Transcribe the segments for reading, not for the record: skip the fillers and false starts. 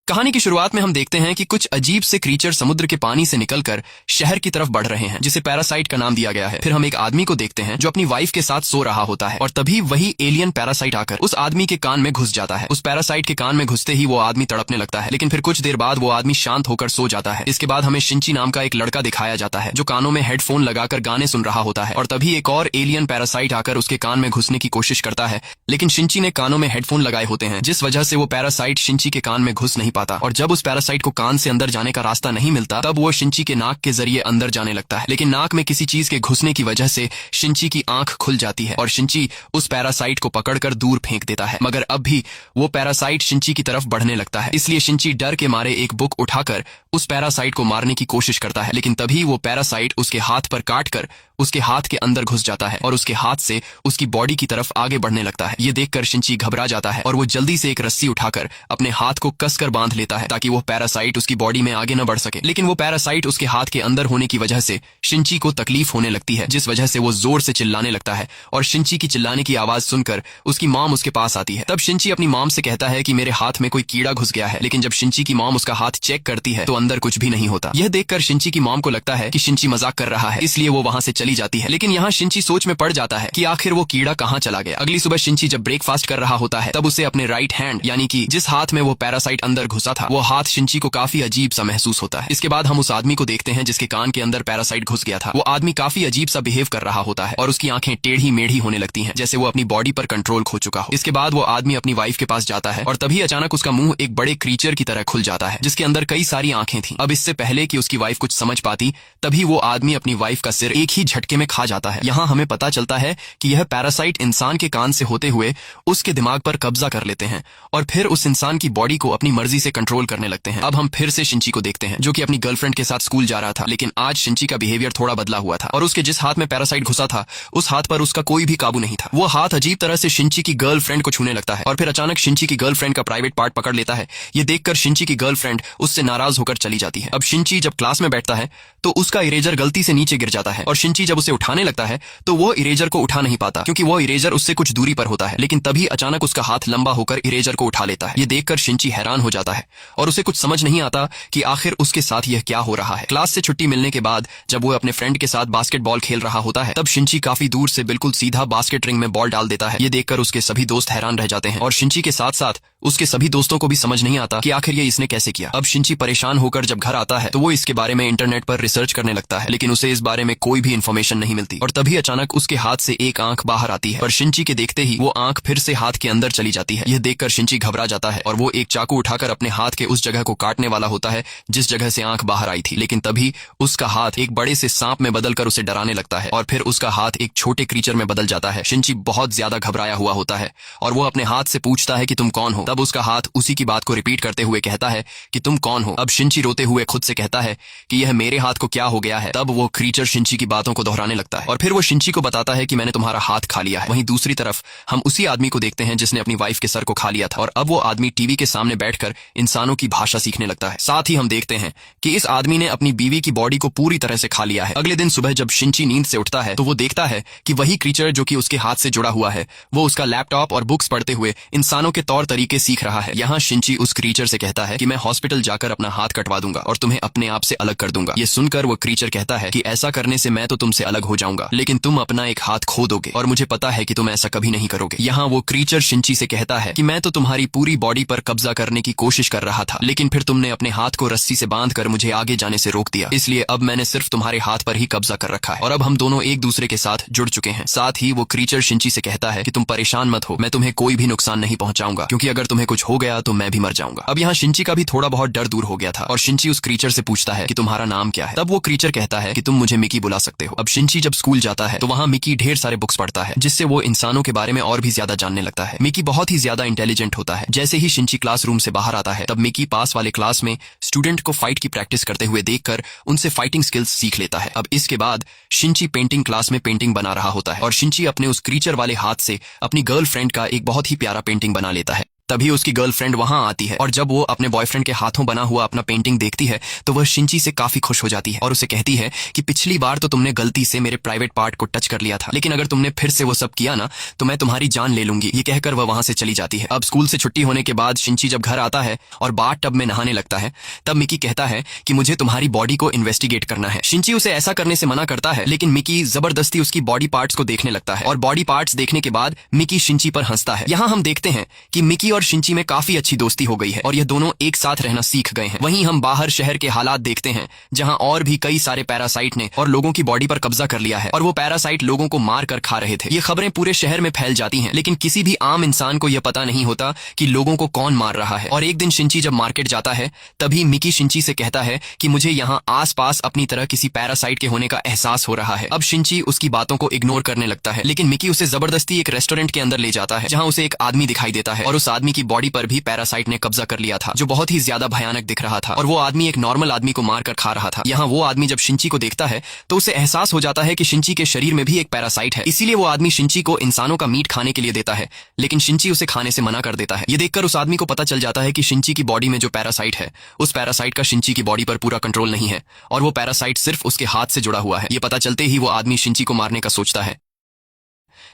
कहानी की शुरुआत में हम देखते हैं कि कुछ अजीब से क्रीचर समुद्र के पानी से निकलकर शहर की तरफ बढ़ रहे हैं, जिसे पैरासाइट का नाम दिया गया है। फिर हम एक आदमी को देखते हैं जो अपनी वाइफ के साथ सो रहा होता है और तभी वही एलियन पैरासाइट आकर उस आदमी के कान में घुस जाता है। उस पैरासाइट के कान में घुसते ही वो आदमी तड़पने लगता है, लेकिन फिर कुछ देर बाद वो आदमी शांत होकर सो जाता है। इसके बाद हमें शिंची नाम का एक लड़का दिखाया जाता है जो कानों में हेडफोन लगाकर गाने सुन रहा होता है और तभी एक और एलियन पैरासाइट आकर उसके कान में घुसने की कोशिश करता है, लेकिन शिंची ने कानों में हेडफोन लगाए होते हैं, जिस वजह से वो पैरासाइट शिंची के कान में घुस नहीं पाता। और जब उस पैरासाइट को कान से अंदर जाने का रास्ता नहीं मिलता तब वो शिंची के नाक के जरिए अंदर जाने लगता है, लेकिन नाक में किसी चीज के घुसने की वजह से शिंची की आंख खुल जाती है और शिंची उस पैरासाइट को पकड़कर दूर फेंक देता है। मगर अब भी वो पैरासाइट शिंची की तरफ बढ़ने लगता है, इसलिए शिंची डर के मारे एक बुक उठाकर उस पैरासाइट को मारने की कोशिश करता है, लेकिन तभी वो पैरासाइट उसके हाथ पर काटकर उसके हाथ के अंदर घुस जाता है और उसके हाथ से उसकी बॉडी की तरफ आगे बढ़ने लगता है। ये देखकर शिंची घबरा जाता है और वो जल्दी से एक रस्सी उठाकर अपने हाथ को कसकर बांध लेता है ताकि वो पैरासाइट उसकी बॉडी में आगे न बढ़ सके, लेकिन वो पैरासाइट उसके हाथ के अंदर होने की वजह से शिंची को तकलीफ होने लगती है, जिस वजह से वो जोर से चिल्लाने लगता है और शिंची की चिल्लाने की आवाज सुनकर उसकी मॉम उसके पास आती है। तब शिंची अपनी मॉम से कहता है कि मेरे हाथ में कोई कीड़ा घुस गया है, लेकिन जब शिंची की मॉम उसका हाथ चेक करती है तो अंदर कुछ भी नहीं होता। यह देखकर शिंची की मॉम को लगता है कि शिंची मजाक कर रहा है, इसलिए वो वहां से चली जाती है, लेकिन यहाँ शिंची सोच में पड़ जाता है कि आखिर वो कीड़ा कहाँ चला गया। अगली सुबह शिंची जब ब्रेकफास्ट कर रहा होता है तब उसे अपने राइट हैंड यानी कि जिस हाथ में वो पैरासाइट अंदर घुसा था वो हाथ शिंची को काफी अजीब सा महसूस होता है। इसके बाद हम उस आदमी को देखते हैं जिसके कान के अंदर पैरासाइट घुस गया था। वो आदमी काफी अजीब सा बिहेव कर रहा होता है और उसकी आंखें टेढ़ी मेढ़ी होने लगती हैं, जैसे वो अपनी बॉडी पर कंट्रोल खो चुका हो। इसके बाद वो आदमी अपनी वाइफ के पास जाता है और तभी अचानक उसका मुंह एक बड़े क्रीचर की तरह खुल जाता है जिसके अंदर कई सारी आंखें थी। अब इससे पहले कि उसकी वाइफ कुछ समझ पाती तभी वो आदमी अपनी वाइफ का सिर एक ही झटके में खा जाता है। यहाँ हमें पता चलता है कि यह पैरासाइट इंसान के कान से होते हुए उसके दिमाग पर कब्जा कर लेते हैं और फिर उस इंसान की बॉडी को अपनी मर्जी से कंट्रोल करने लगते हैं। अब हम फिर से शिंची को देखते हैं जो कि अपनी गर्लफ्रेंड के साथ स्कूल जा रहा था, लेकिन आज शिंची का बिहेवियर थोड़ा बदला हुआ था और उसके जिस हाथ में पैरासाइट घुसा था उस हाथ पर उसका कोई भी काबू नहीं था। वो हाथ अजीब तरह से शिंची की गर्लफ्रेंड को छूने लगता है और फिर अचानक शिंची की गर्लफ्रेंड का प्राइवेट पार्ट पकड़ लेता है। ये देखकर शिंची की गर्लफ्रेंड उससे नाराज होकर चली जाती है। अब शिंची जब क्लास में बैठता है तो उसका इरेजर गलती से नीचे गिर जाता है और शिंची जब उसे उठाने लगता है तो वो इरेजर को उठा नहीं पाता क्योंकि वो इरेजर उससे कुछ दूरी पर होता है, लेकिन तभी अचानक उसका हाथ लंबा होकर इरेजर को उठा लेता है। ये देखकर शिंची हैरान हो जाता है और उसे कुछ समझ नहीं आता कि आखिर उसके साथ यह क्या हो रहा है। क्लास से छुट्टी मिलने के बाद जब वो अपने फ्रेंड के साथ बास्केटबॉल खेल रहा होता है तब शिंची काफी दूर से बिल्कुल सीधा बास्केट रिंग में बॉल डाल देता है। ये देखकर उसके सभी दोस्त हैरान रह जाते हैं और शिंची के साथ साथ उसके सभी दोस्तों को भी समझ नहीं आता कि आखिर ये इसने कैसे किया। अब शिंची परेशान होकर जब घर आता है तो वो इसके बारे में इंटरनेट पर रिसर्च करने लगता है, लेकिन उसे इस बारे में कोई भी इन्फॉर्मेशन नहीं मिलती और तभी अचानक उसके हाथ से एक आंख बाहर आती है, पर शिंची के देखते ही वो आंख फिर से हाथ के अंदर चली जाती है। यह देखकर शिंची घबरा जाता है और वो एक चाकू उठाकर अपने हाथ के उस जगह को काटने वाला होता है जिस जगह से आंख बाहर आई थी, लेकिन तभी उसका हाथ एक बड़े से सांप में बदलकर उसे डराने लगता है और फिर उसका हाथ एक छोटे क्रीचर में बदल जाता है। शिंची बहुत ज्यादा घबराया हुआ होता है और वो अपने हाथ से पूछता है कि तुम कौन हो। तब उसका हाथ उसी की बात को रिपीट करते हुए कहता है कि तुम कौन हो। अब शिंची रोते हुए खुद से कहता है कि यह मेरे हाथ को क्या हो गया है। तब वो क्रीचर शिंची की बातों को दोहराने लगता है और फिर वो शिंची को बताता है कि मैंने तुम्हारा हाथ खा लिया है। वहीं दूसरी तरफ हम उसी आदमी को देखते हैं जिसने अपनी वाइफ के सर को खा लिया था और अब वो आदमी टीवी के सामने बैठकर इंसानों की भाषा सीखने लगता है। साथ ही हम देखते हैं कि इस आदमी ने अपनी बीवी की बॉडी को पूरी तरह से खा लिया है। अगले दिन सुबह जब शिंची नींद से उठता है तो वो देखता है कि वही क्रीचर जो कि उसके हाथ से जुड़ा हुआ है वो उसका लैपटॉप और बुक्स पढ़ते हुए इंसानों के तौर तरीके सीख रहा है। यहाँ शिंची उस क्रीचर से कहता है कि मैं हॉस्पिटल जाकर अपना हाथ कटवा दूंगा और तुम्हें अपने आप से अलग कर दूंगा। ये सुनकर वो क्रीचर कहता है कि ऐसा करने से मैं तो तुमसे अलग हो जाऊंगा, लेकिन तुम अपना एक हाथ खो दोगे और मुझे पता है कि तुम ऐसा कभी नहीं करोगे। यहाँ वो क्रीचर शिंची से कहता है कि मैं तो तुम्हारी पूरी बॉडी पर कब्जा करने की कोशिश कर रहा था, लेकिन फिर तुमने अपने हाथ को रस्सी से बांधकर मुझे आगे जाने से रोक दिया, इसलिए अब मैंने सिर्फ तुम्हारे हाथ पर ही कब्जा कर रखा है और अब हम दोनों एक दूसरे के साथ जुड़ चुके हैं। साथ ही वो क्रीचर शिंची से कहता है कि तुम परेशान मत हो, मैं तुम्हें कोई भी नुकसान नहीं पहुंचाऊंगा क्योंकि अगर तुम्हें कुछ हो गया तो मैं भी मर जाऊंगा। अब यहाँ शिंची का भी थोड़ा बहुत डर दूर हो गया था और शिंची उस क्रीचर से पूछता है कि तुम्हारा नाम क्या है। तब वो क्रीचर कहता है कि तुम मुझे मिकी बुला सकते हो। अब शिंची जब स्कूल जाता है तो वहाँ मिकी ढेर सारे बुक्स पढ़ता है जिससे वो इंसानों के बारे में और भी ज्यादा जानने लगता है। मिकी बहुत ही ज्यादा इंटेलिजेंट होता है। जैसे ही शिंची क्लासरूम से बाहर आता है तब मिकी पास वाले क्लास में स्टूडेंट को फाइट की प्रैक्टिस करते हुए देखकर उनसे फाइटिंग स्किल्स सीख लेता है। अब इसके बाद शिंची पेंटिंग क्लास में पेंटिंग बना रहा होता है और शिंची अपने उस क्रीचर वाले हाथ से अपनी गर्लफ्रेंड का एक बहुत ही प्यारा पेंटिंग बना लेता है। तभी उसकी गर्लफ्रेंड वहां आती है और जब वो अपने बॉयफ्रेंड के हाथों बना हुआ अपना पेंटिंग देखती है तो वह शिंची से काफी खुश हो जाती है और उसे कहती है कि पिछली बार तो तुमने गलती से मेरे प्राइवेट पार्ट को टच कर लिया था, लेकिन अगर तुमने फिर से वो सब किया ना तो मैं तुम्हारी जान ले लूंगी। ये कहकर वह वहां से चली जाती है। अब स्कूल से छुट्टी होने के बाद शिंची जब घर आता है और बाथ टब में नहाने लगता है तब मिकी कहता है कि मुझे तुम्हारी बॉडी को इन्वेस्टिगेट करना है। शिंची उसे ऐसा करने से मना करता है, लेकिन मिकी जबरदस्ती उसकी बॉडी पार्ट्स को देखने लगता है और बॉडी पार्ट्स देखने के बाद मिकी शिंची पर हंसता है। यहाँ हम देखते हैं कि मिकी और शिंची में काफी अच्छी दोस्ती हो गई है और ये दोनों एक साथ रहना सीख गए हैं। वहीं हम बाहर शहर के हालात देखते हैं जहां और भी कई सारे पैरासाइट ने और लोगों की बॉडी पर कब्जा कर लिया है और वो पैरासाइट लोगों को मार कर खा रहे थे। ये खबरें पूरे शहर में फैल जाती हैं, लेकिन किसी भी आम इंसान को यह पता नहीं होता कि लोगों को कौन मार रहा है। और एक दिन शिंची जब मार्केट जाता है तभी मिकी शिंची से कहता है कि मुझे यहाँ आसपास अपनी तरह किसी पैरासाइट के होने का एहसास हो रहा है। अब शिंची उसकी बातों को इग्नोर करने लगता है, लेकिन मिकी उसे जबरदस्ती एक रेस्टोरेंट के अंदर ले जाता है जहाँ उसे एक आदमी दिखाई देता है और उस आदमी की बॉडी पर भी पैरासाइट ने कब्जा कर लिया था जो बहुत ही ज्यादा भयानक दिख रहा था और वो आदमी एक नॉर्मल आदमी को मारकर खा रहा था। यहाँ वो आदमी जब शिंची को देखता है तो उसे एहसास हो जाता है कि शिंची के शरीर में भी एक पैरासाइट है, इसीलिए वो आदमी शिंची को इंसानों का मीट खाने के लिए देता है, लेकिन शिंची उसे खाने से मना कर देता है। ये देखकर उस आदमी को पता चल जाता है कि शिंची की बॉडी में जो पैरासाइट है उस पैरासाइट का शिंची की बॉडी पर पूरा कंट्रोल नहीं है और वो पैरासाइट सिर्फ उसके हाथ से जुड़ा हुआ है। ये पता चलते ही वो आदमी शिंची को मारने का सोचता है,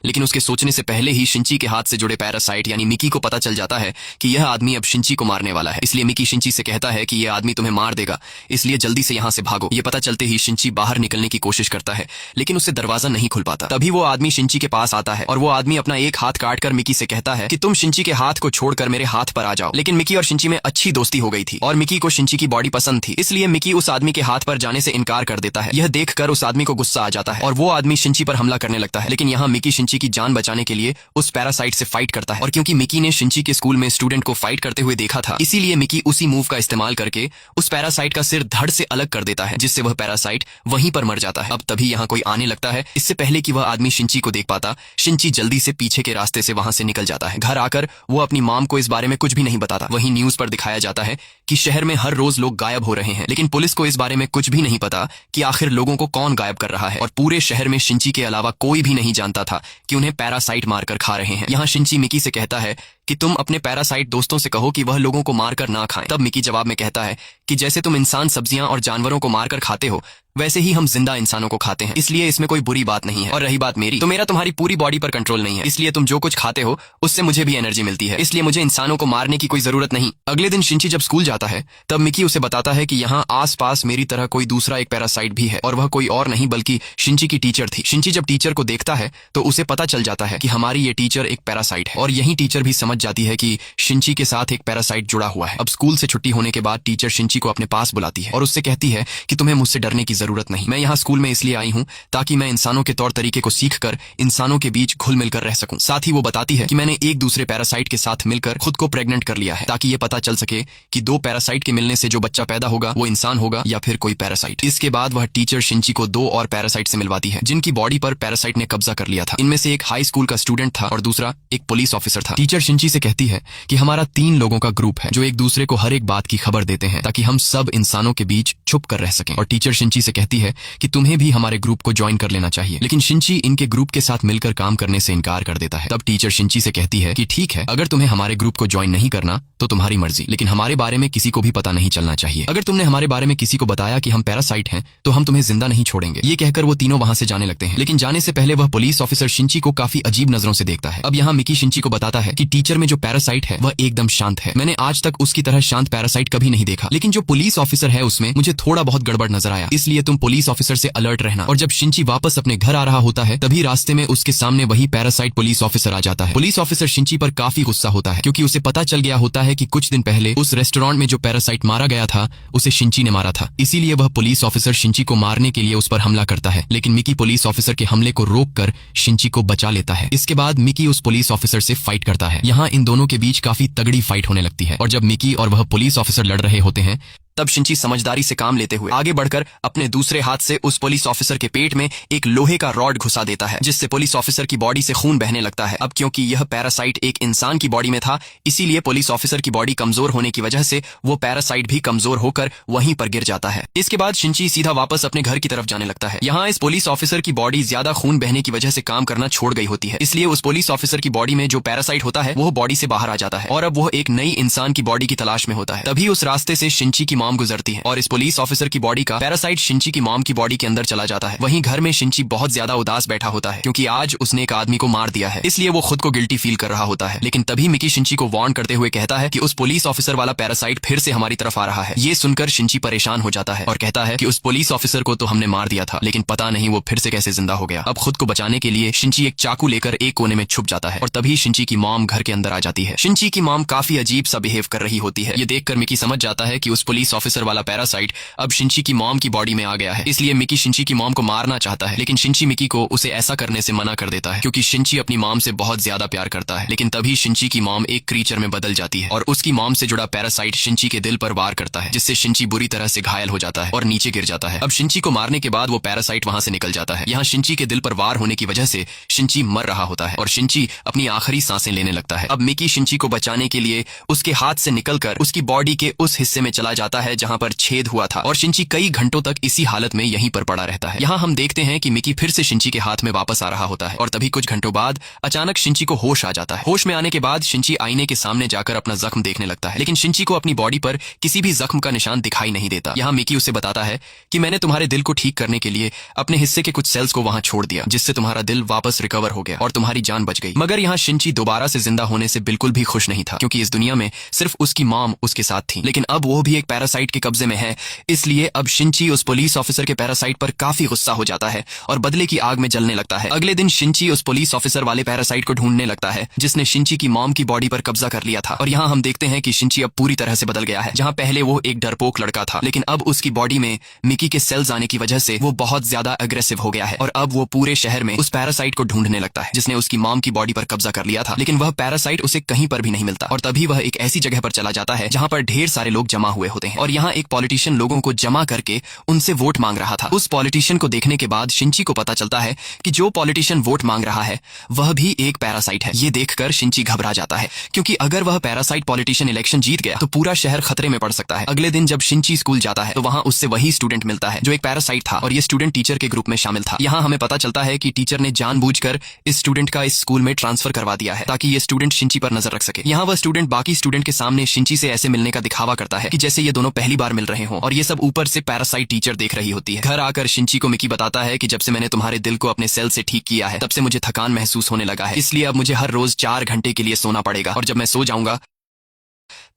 लेकिन उसके सोचने से पहले ही शिंची के हाथ से जुड़े पैरासाइट यानी मिकी को पता चल जाता है कि यह आदमी अब शिंची को मारने वाला है। इसलिए मिकी शिंची से कहता है कि यह आदमी तुम्हें मार देगा, इसलिए जल्दी से यहाँ से भागो। ये पता चलते ही शिंची बाहर निकलने की कोशिश करता है, लेकिन उससे दरवाजा नहीं खुल पाता। तभी वो आदमी शिंची के पास आता है और वो आदमी अपना एक हाथ काटकर मिकी से कहता है कि तुम शिंची के हाथ को छोड़कर मेरे हाथ पर आ जाओ। लेकिन मिकी और शिंची में अच्छी दोस्ती हो गई थी और मिकी को शिंची की बॉडी पसंद थी, इसलिए मिकी उस आदमी के हाथ पर जाने से इनकार कर देता है। यह देखकर उस आदमी को गुस्सा आ जाता है और वो आदमी शिंची पर हमला करने लगता है, लेकिन यहाँ मिकी शिंची की जान बचाने के लिए उस पैरासाइट से फाइट करता है और क्योंकि मिकी ने शिंची के स्कूल में स्टूडेंट को फाइट करते हुए देखा था, इसीलिए मिकी उसी मूव का इस्तेमाल करके उस पैरासाइट का सिर धड़ से अलग कर देता है, जिससे वह पैरासाइट वहीं पर मर जाता है। अब तभी यहाँ कोई आने लगता है। इससे पहले कि वह आदमी शिंची को देख पाता, शिंची जल्दी से पीछे के रास्ते से वहां से निकल जाता है। घर आकर वो अपनी मॉम को इस बारे में कुछ भी नहीं बताता। वहीं न्यूज पर दिखाया जाता है कि शहर में हर रोज लोग गायब हो रहे हैं, लेकिन पुलिस को इस बारे में कुछ भी नहीं पता कि आखिर लोगों को कौन गायब कर रहा है और पूरे शहर में शिंची के अलावा कोई भी नहीं जानता था कि उन्हें पैरासाइट मारकर खा रहे हैं। यहाँ शिंची मिकी से कहता है कि तुम अपने पैरासाइट दोस्तों से कहो कि वह लोगों को मारकर ना खाएं। तब मिकी जवाब में कहता है कि जैसे तुम इंसान सब्जियां और जानवरों को मारकर खाते हो वैसे ही हम जिंदा इंसानों को खाते हैं, इसलिए इसमें कोई बुरी बात नहीं है। और रही बात मेरी, तो मेरा तुम्हारी पूरी बॉडी पर कंट्रोल नहीं है, इसलिए तुम जो कुछ खाते हो उससे मुझे भी एनर्जी मिलती है, इसलिए मुझे इंसानों को मारने की कोई जरूरत नहीं। अगले दिन शिंची जब स्कूल जाता है तब मिकी उसे बताता है कि यहाँ आसपास मेरी तरह कोई दूसरा एक पैरासाइट भी है और वह कोई और नहीं बल्कि शिंची की टीचर थी। शिंची जब टीचर को देखता है तो उसे पता चल जाता है कि हमारी ये टीचर एक पैरासाइट है और यही टीचर भी समझ जाती है कि शिंची के साथ एक पैरासाइट जुड़ा हुआ है। अब स्कूल से छुट्टी होने के बाद टीचर शिंची को अपने पास बुलाती है और उससे कहती है कि तुम्हें मुझसे डरने की जरूरत नहीं, मैं यहाँ स्कूल में इसलिए आई हूँ ताकि मैं इंसानों के तौर तरीके को सीखकर इंसानों के बीच घुल मिलकर रह सकूं। साथ ही वो बताती है कि मैंने एक दूसरे पैरासाइट के साथ मिलकर खुद को प्रेग्नेंट कर लिया है ताकि ये पता चल सके कि दो पैरासाइट के मिलने से जो बच्चा पैदा होगा वो इंसान होगा या फिर कोई पैरासाइट। इसके बाद वह टीचर शिंची को दो और पैरासाइट से मिलवाती है जिनकी बॉडी पर पैरासाइट ने कब्जा कर लिया था। इनमें से एक हाई स्कूल का स्टूडेंट था और दूसरा एक पुलिस ऑफिसर था। टीचर शिंची से कहती है कि हमारा 3 लोगों का ग्रुप है जो एक दूसरे को हर एक बात की खबर देते हैं ताकि हम सब इंसानों के बीच छुप कर रह सकें। और टीचर शिंची से कहती है कि तुम्हें भी हमारे ग्रुप को ज्वाइन कर लेना चाहिए, लेकिन शिंची इनके ग्रुप के साथ मिलकर काम करने से इनकार कर देता है। तब टीचर शिंची से कहती है कि ठीक है, अगर तुम्हें हमारे ग्रुप को ज्वाइन नहीं करना तो तुम्हारी मर्जी, लेकिन हमारे बारे में किसी को भी पता नहीं चलना चाहिए। अगर तुमने हमारे बारे में किसी को बताया कि हम पैरासाइट हैं तो हम तुम्हें जिंदा नहीं छोड़ेंगे। ये कहकर वो तीनों वहां से जाने लगते हैं, लेकिन जाने से पहले वह पुलिस ऑफिसर शिंची को काफी अजीब नजरों से देखता है। अब यहाँ मिकी शिंची को बताता है कि टीचर में जो पैरासाइट है वह एकदम शांत है, मैंने आज तक उसकी तरह शांत पैरासाइट कभी नहीं देखा, लेकिन जो पुलिस ऑफिसर है उसमें मुझे थोड़ा बहुत गड़बड़ नजर आया, इसलिए तुम पुलिस ऑफिसर से अलर्ट रहना। और जब शिंची वापस अपने घर आ रहा होता है तभी रास्ते में उसके सामने वही पैरासाइट पुलिस ऑफिसर आ जाता है। पुलिस ऑफिसर शिंची पर काफी गुस्सा होता है क्योंकि उसे पता चल गया होता है कि कुछ दिन पहले उस रेस्टोरेंट में जो पैरासाइट मारा गया था उसे शिंची ने मारा था, इसीलिए वह पुलिस ऑफिसर शिंची को मारने के लिए उस पर हमला करता है। लेकिन मिकी पुलिस ऑफिसर के हमले को रोककर शिंची को बचा लेता है। इसके बाद मिकी उस पुलिस ऑफिसर से फाइट करता है। यहाँ इन दोनों के बीच काफी तगड़ी फाइट होने लगती है और जब मिकी और वह पुलिस ऑफिसर लड़ रहे होते हैं तब शिंची समझदारी से काम लेते हुए आगे बढ़कर अपने दूसरे हाथ से उस पुलिस ऑफिसर के पेट में एक लोहे का रॉड घुसा देता है, जिससे पुलिस ऑफिसर की बॉडी से खून बहने लगता है। अब क्योंकि यह पैरासाइट एक इंसान की बॉडी में था, इसीलिए पुलिस ऑफिसर की बॉडी कमजोर होने की वजह से वो पैरासाइट भी कमजोर होकर वहीं पर गिर जाता है। इसके बाद शिंची सीधा वापस अपने घर की तरफ जाने लगता है। यहाँ इस पुलिस ऑफिसर की बॉडी ज्यादा खून बहने की वजह से काम करना छोड़ गई होती है, इसलिए उस पुलिस ऑफिसर की बॉडी में जो पैरासाइट होता है वो बॉडी से बाहर आ जाता है और अब वो एक नई इंसान की बॉडी की तलाश में होता है। तभी उस रास्ते से शिंची की मॉम गुजरती है और इस पुलिस ऑफिसर की बॉडी का पैरासाइट शिंची की मॉम की बॉडी के अंदर चला जाता है। वहीं घर में शिंची बहुत ज्यादा उदास बैठा होता है, क्योंकि आज उसने एक आदमी को मार दिया है, इसलिए वो खुद को गिल्टी फील कर रहा होता है। लेकिन तभी मिकी शिंची को वार्न करते हुए कहता है कि उस पुलिस ऑफिसर वाला पैरासाइट फिर से हमारी तरफ आ रहा है। ये सुनकर शिंची परेशान हो जाता है और कहता है कि उस पुलिस ऑफिसर को तो हमने मार दिया था, लेकिन पता नहीं वो फिर से कैसे जिंदा हो गया। अब खुद को बचाने के लिए शिंची एक चाकू लेकर एक कोने में छुप जाता है और तभी शिंची की मॉम घर के अंदर आ जाती है। शिंची की मॉम काफी अजीब सा बिहेव कर रही होती है। ये देखकर मिकी समझ जाता है कि उस पुलिस ऑफिसर वाला पैरासाइट अब शिंची की मॉम की बॉडी में आ गया है, इसलिए मिकी शिंची की मॉम को मारना चाहता है। लेकिन शिंची मिकी को उसे ऐसा करने से मना कर देता है, क्योंकि शिंची अपनी मॉम से बहुत ज्यादा प्यार करता है। लेकिन तभी शिंची की मॉम एक क्रीचर में बदल जाती है और उसकी मॉम से जुड़ा पैरासाइट शिंची के दिल पर वार करता है, जिससे शिंची बुरी तरह से घायल हो जाता है और नीचे गिर जाता है। अब शिंची को मारने के बाद वो पैरासाइट वहां से निकल जाता है। यहाँ शिंची के दिल पर वार होने की वजह से शिंची मर रहा होता है और शिंची अपनी आखिरी सांसें लेने लगता है। अब मिकी शिंची को बचाने के लिए उसके हाथ से निकलकर उसकी बॉडी के उस हिस्से में चला जाता है जहां पर छेद हुआ था और शिंची कई घंटों तक इसी हालत में यहीं पर पड़ा रहता है। यहाँ हम देखते हैं कि मिकी फिर से शिंची के हाथ में वापस आ रहा होता है और तभी कुछ घंटों बाद अचानक शिंची को होश आ जाता है। होश में आने के बाद शिंची आईने के सामने जाकर अपना जख्म देखने लगता है, लेकिन शिंची को अपनी बॉडी पर किसी भी जख्म का निशान दिखाई नहीं देता। यहाँ मिकी उसे बताता है कि मैंने तुम्हारे दिल को ठीक करने के लिए अपने हिस्से के कुछ सेल्स को वहां छोड़ दिया, जिससे तुम्हारा दिल वापस रिकवर हो गया और तुम्हारी जान बच गई। मगर यहाँ शिंची दोबारा से जिंदा होने से बिल्कुल भी खुश नहीं था, क्योंकि इस दुनिया में सिर्फ उसकी मॉम उसके साथ थी, लेकिन अब वो भी एक पैरासाइट के कब्जे में है। इसलिए अब शिंची उस पुलिस ऑफिसर के पैरासाइट पर काफी गुस्सा हो जाता है और बदले की आग में जलने लगता है। अगले दिन शिंची उस पुलिस ऑफिसर वाले पैरासाइट को ढूंढने लगता है जिसने शिंची की मॉम की बॉडी पर कब्जा कर लिया था। और यहाँ हम देखते हैं कि शिंची अब पूरी तरह से बदल गया है। जहाँ पहले वो एक डरपोक लड़का था, लेकिन अब उसकी बॉडी में मिकी के सेल्स आने की वजह से वो बहुत ज्यादा अग्रेसिव हो गया है और अब वो पूरे शहर में उस पैरासाइट को ढूंढने लगता है जिसने उसकी मॉम की बॉडी पर कब्जा कर लिया था। लेकिन वह पैरासाइट उसे कहीं पर भी नहीं मिलता और तभी वह एक ऐसी जगह पर चला जाता है जहाँ पर ढेर सारे लोग जमा हुए होते हैं और यहाँ एक पॉलिटिशियन लोगों को जमा करके उनसे वोट मांग रहा था। उस पॉलिटिशियन को देखने के बाद शिंची को पता चलता है कि जो पॉलिटिशियन वोट मांग रहा है वह भी एक पैरासाइट है। ये देखकर शिंची घबरा जाता है, क्योंकि अगर वह पैरासाइट पॉलिटिशियन इलेक्शन जीत गया तो पूरा शहर खतरे में पड़ सकता है। अगले दिन जब शिंची स्कूल जाता है तो वहाँ उससे वही स्टूडेंट मिलता है जो एक पैरासाइट था और ये स्टूडेंट टीचर के ग्रुप में शामिल था। यहाँ हमें पता चलता है कि टीचर ने जानबूझकर इस स्टूडेंट का इस स्कूल में ट्रांसफर करवा दिया है ताकि ये स्टूडेंट शिंची पर नजर रख सके। यहाँ वह स्टूडेंट बाकी स्टूडेंट के सामने शिंची से ऐसे मिलने का दिखावा करता है कि जैसे ये दोनों पहली बार मिल रहे हों और ये सब ऊपर से पैरासाइट टीचर देख रही होती है। घर आकर शिंची को मिकी बताता है कि जब से मैंने तुम्हारे दिल को अपने सेल से ठीक किया है तब से मुझे थकान महसूस होने लगा है, इसलिए अब मुझे हर रोज 4 घंटे के लिए सोना पड़ेगा और जब मैं सो जाऊंगा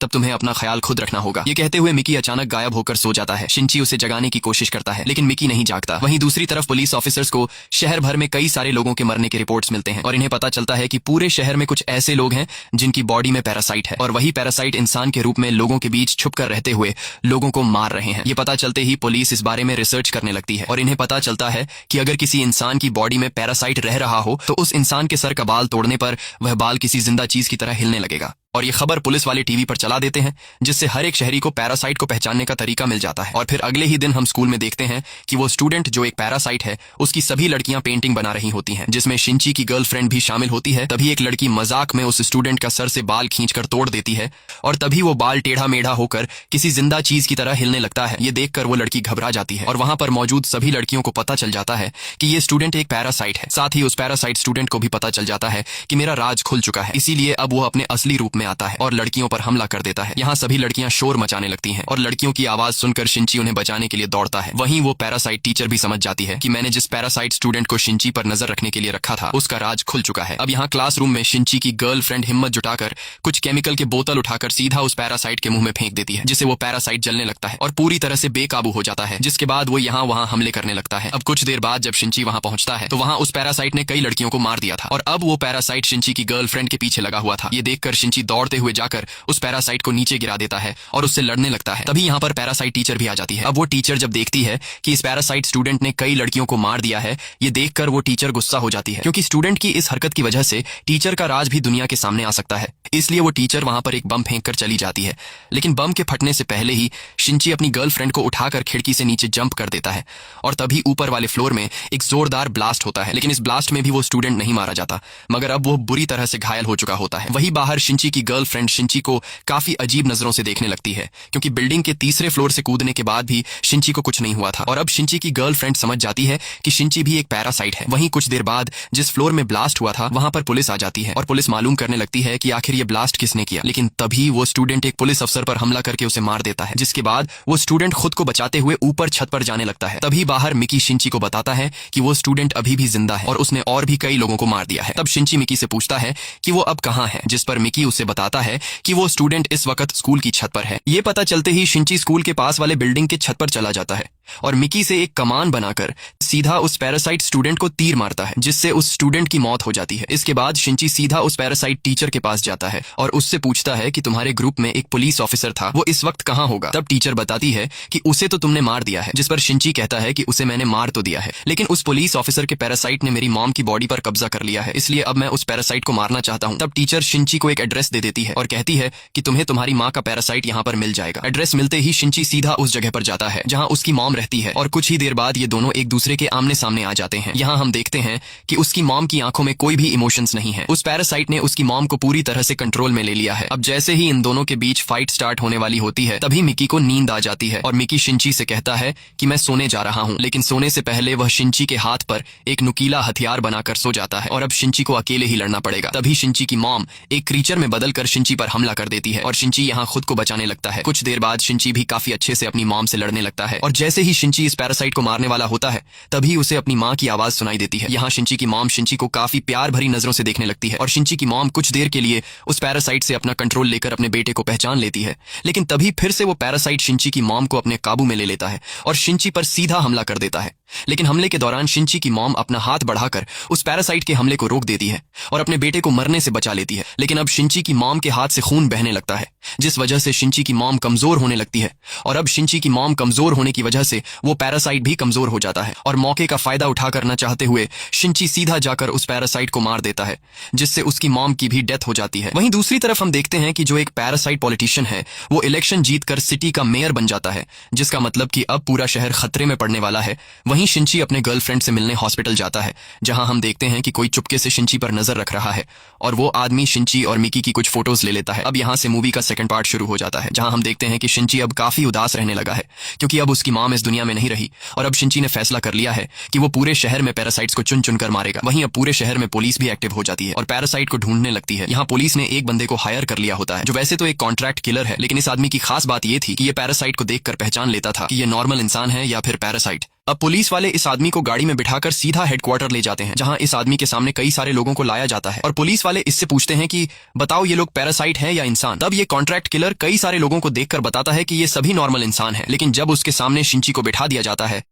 तब तुम्हें अपना ख्याल खुद रखना होगा। ये कहते हुए मिकी अचानक गायब होकर सो जाता है। शिंची उसे जगाने की कोशिश करता है, लेकिन मिकी नहीं जागता। वहीं दूसरी तरफ पुलिस ऑफिसर्स को शहर भर में कई सारे लोगों के मरने के रिपोर्ट्स मिलते हैं और इन्हें पता चलता है कि पूरे शहर में कुछ ऐसे लोग हैं जिनकी बॉडी में पैरासाइट है और वही पैरासाइट इंसान के रूप में लोगों के बीच छुप कर रहते हुए लोगों को मार रहे हैं। ये पता चलते ही पुलिस इस बारे में रिसर्च करने लगती है और इन्हें पता चलता है कि अगर किसी इंसान की बॉडी में पैरासाइट रह रहा हो तो उस इंसान के सर का बाल तोड़ने पर वह बाल किसी जिंदा चीज की तरह हिलने लगेगा। और ये खबर पुलिस वाले टीवी पर चला देते हैं, जिससे हर एक शहरी को पैरासाइट को पहचानने का तरीका मिल जाता है। और फिर अगले ही दिन हम स्कूल में देखते हैं कि वो स्टूडेंट जो एक पैरासाइट है उसकी सभी लड़कियां पेंटिंग बना रही होती हैं, जिसमें शिंची की गर्लफ्रेंड भी शामिल होती है। तभी एक लड़की मजाक में उस स्टूडेंट का सर से बाल खींचकर तोड़ देती है और तभी वो बाल टेढ़ा मेढ़ा होकर किसी जिंदा चीज की तरह हिलने लगता है। ये देखकर वो लड़की घबरा जाती है और वहां पर मौजूद सभी लड़कियों को पता चल जाता है कि ये स्टूडेंट एक पैरासाइट है। साथ ही उस पैरासाइट स्टूडेंट को भी पता चल जाता है कि मेरा राज खुल चुका है, इसीलिए अब वो अपने असली रूप में आता है और लड़कियों पर हमला कर देता है। यहाँ सभी लड़कियां शोर मचाने लगती हैं और लड़कियों की आवाज सुनकर शिंची उन्हें बचाने के लिए दौड़ता है। वहीं वो पैरासाइट टीचर भी समझ जाती है कि मैंने जिस पैरासाइट स्टूडेंट को शिंची पर नजर रखने के लिए रखा था उसका राज खुल चुका है। अब यहाँ क्लासरूम में शिंची की गर्लफ्रेंड हिम्मत जुटाकर कुछ केमिकल के बोतल उठाकर सीधा उस पैरासाइट के मुंह में फेंक देती है, जिससे वो पैरासाइट जलने लगता है और पूरी तरह से बेकाबू हो जाता है। जिसके बाद वो यहाँ वहाँ हमले करने लगता है। अब कुछ देर बाद जब शिंची वहाँ पहुंचता है तो वहाँ उस पैरासाइट ने कई लड़कियों को मार दिया था और अब वो पैरासाइट शिंची की गर्लफ्रेंड के पीछे लगा हुआ था। ये देखकर शिंची दौड़ते हुए जाकर उस पैरासाइट को नीचे गिरा देता है और उससे लड़ने लगता है। तभी यहाँ पर पैरासाइट टीचर भी आ जाती है। अब वो टीचर जब देखती है कि इस पैरासाइट स्टूडेंट ने कई लड़कियों को मार दिया है, ये देखकर वो टीचर गुस्सा हो जाती है, क्योंकि स्टूडेंट की इस हरकत की वजह से टीचर का राज भी दुनिया के सामने आ सकता है। इसलिए वो टीचर वहां पर एक बम फेंक कर चली जाती है, लेकिन बम के फटने से पहले ही शिंची अपनी गर्लफ्रेंड को उठाकर खिड़की से नीचे जंप कर देता है और तभी ऊपर वाले फ्लोर में एक जोरदार ब्लास्ट होता है। लेकिन इस ब्लास्ट में भी वो स्टूडेंट नहीं मारा जाता, मगर अब वो बुरी तरह से घायल हो चुका होता है। वहीं बाहर शिंची की गर्लफ्रेंड शिंची को काफी अजीब नजरों से देखने लगती है, क्योंकि बिल्डिंग के तीसरे फ्लोर से कूदने के बाद भी शिंची को कुछ नहीं हुआ था। और अब शिंची की गर्लफ्रेंड समझ जाती है कि शिंची भी एक पैरासाइट है। वहीं कुछ देर बाद जिस फ्लोर में ब्लास्ट हुआ था वहां पर पुलिस आ जाती है और पुलिस मालूम करने लगती है कि आखिर ये ब्लास्ट किसने किया। लेकिन तभी वो स्टूडेंट एक पुलिस अफसर पर हमला करके उसे मार देता है, जिसके बाद वो स्टूडेंट खुद को बचाते हुए ऊपर छत पर जाने लगता है। तभी बाहर मिकी शिंची को बताता है कि वो स्टूडेंट अभी भी जिंदा है और उसने और भी कई लोगों को मार दिया है। तब शिंची मिकी से पूछता है कि वो अब कहाँ है, जिस पर मिकी उसे बताता है कि वो स्टूडेंट इस वक्त स्कूल की छत पर है। ये पता चलते ही शिंची स्कूल के पास वाले बिल्डिंग के छत पर चला जाता है और मिकी से एक कमान बनाकर सीधा उस पैरासाइट स्टूडेंट को तीर मारता है, जिससे उस स्टूडेंट की मौत हो जाती है। इसके बाद शिंची सीधा उस पैरासाइट टीचर के पास जाता है और उससे पूछता है कि तुम्हारे ग्रुप में एक पुलिस ऑफिसर था, वो इस वक्त कहाँ होगा। तब टीचर बताती है कि उसे तो तुमने मार दिया है, जिस पर शिंची कहता है कि उसे मैंने मार तो दिया है, लेकिन उस पुलिस ऑफिसर के पैरासाइट ने मेरी मॉम की बॉडी पर कब्जा कर लिया है, इसलिए अब मैं उस पैरासाइट को मारना चाहता हूँ। तब टीचर शिंची को एक एड्रेस दे देती है और कहती है कि तुम्हें तुम्हारी माँ का पैरासाइट यहाँ पर मिल जाएगा। एड्रेस मिलते ही शिंची सीधा उस जगह पर जाता है जहाँ उसकी मॉम रहती है और कुछ ही देर बाद ये दोनों एक दूसरे के आमने सामने आ जाते हैं। यहाँ हम देखते हैं कि उसकी मॉम की आंखों में कोई भी इमोशंस नहीं है। उस पैरासाइट ने उसकी मॉम को पूरी तरह से कंट्रोल में ले लिया है। अब जैसे ही इन दोनों के बीच फाइट स्टार्ट होने वाली होती है, तभी मिकी को नींद आ जाती है और मिकी शिंची से कहता है कि मैं सोने जा रहा हूँ, लेकिन सोने से पहले वह शिंची के हाथ पर एक नुकीला हथियार बनाकर सो जाता है और अब शिंची को अकेले ही लड़ना पड़ेगा। तभी शिंची की मॉम एक क्रीचर में बदलकर शिंची पर हमला कर देती है और शिंची यहाँ खुद को बचाने लगता है। कुछ देर बाद शिंची भी काफी अच्छे से अपनी मॉम से लड़ने लगता है और जैसे ही शिंची इस पैरासाइट को मारने वाला होता है, तभी उसे अपनी माँ की आवाज सुनाई देती है। यहाँ शिंची की मॉम शिंची को काफी प्यार भरी नजरों से देखने लगती है और शिंची की मॉम कुछ देर के लिए उस पैरासाइट से अपना कंट्रोल लेकर अपने बेटे को पहचान लेती है, लेकिन तभी फिर से वो पैरासाइट शिंची की मॉम को अपने काबू में ले लेता है और शिंची पर सीधा हमला कर देता है। लेकिन हमले के दौरान शिंची की मॉम अपना हाथ बढ़ाकर उस पैरासाइट के हमले को रोक देती है और अपने बेटे को मरने से बचा लेती है। लेकिन अब शिंची की मॉम के हाथ से खून बहने लगता है, जिस वजह से शिंची की मॉम कमजोर होने लगती है और अब शिंची की मॉम कमजोर होने की वजह से वो पैरासाइट भी कमजोर हो जाता है और मौके का फायदा उठा करना चाहते हुए शिंची सीधा जाकर उस पैरासाइट को मार देता है, जिससे उसकी मॉम की भी डेथ हो जाती है। वहीं दूसरी तरफ हम देखते हैं कि जो एक पैरासाइट पॉलिटिशियन है वो इलेक्शन जीतकर सिटी का मेयर बन जाता है, जिसका मतलब कि अब पूरा शहर खतरे में पड़ने वाला है। वहीं शिंची अपने गर्लफ्रेंड से मिलने हॉस्पिटल जाता है, जहां हम देखते हैं कि कोई चुपके से शिंची पर नजर रख रहा है और वो आदमी शिंची और मिकी की कुछ फोटोज ले लेता है। अब यहाँ से मूवी का सेकंड पार्ट शुरू हो जाता है, जहां हम देखते हैं कि शिंची अब काफी उदास रहने लगा है, क्योंकि अब उसकी मॉम इस दुनिया में नहीं रही और अब शिंची ने फैसला कर लिया है कि वो पूरे शहर में पैरासाइट्स को चुन चुन कर मारेगा। वहीं अब पूरे शहर में पुलिस भी एक्टिव हो जाती है और पैरासाइट को ढूंढने लगती है। यहाँ पुलिस ने एक बंदे को हायर कर लिया होता है, जो वैसे तो एक कॉन्ट्रैक्ट किलर है, लेकिन इस आदमी की खास बात ये थी कि ये पैरासाइट को देखकर पहचान लेता था कि ये नॉर्मल इंसान है या फिर पैरासाइट। अब पुलिस वाले इस आदमी को गाड़ी में बिठाकर सीधा हेडक्वार्टर ले जाते हैं, जहां इस आदमी के सामने कई सारे लोगों को लाया जाता है और पुलिस वाले इससे पूछते हैं कि बताओ ये लोग पैरासाइट है या इंसान। तब ये कॉन्ट्रैक्ट किलर कई सारे लोगों को देखकर बताता है कि ये सभी नॉर्मल इंसान है, लेकिन जब उसके सामने शिंची को बिठा दिया जाता है